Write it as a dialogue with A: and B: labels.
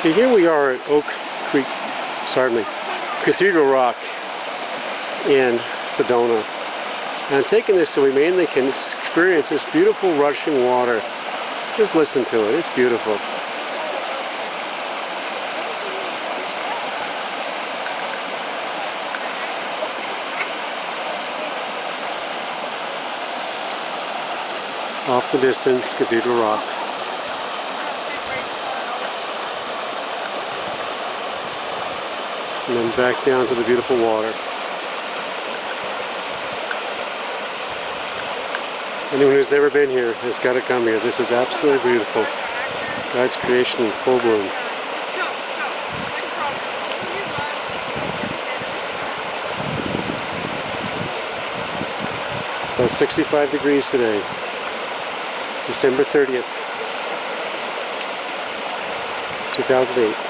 A: Okay, here we are at Cathedral Rock in Sedona. And I'm taking this so we mainly can experience this beautiful rushing water. Just listen to it, it's beautiful. Off the distance, Cathedral Rock. And then back down to the beautiful water. Anyone who's never been here has got to come here. This is absolutely beautiful. God's creation in full bloom. It's about 65 degrees today, December 30th, 2008.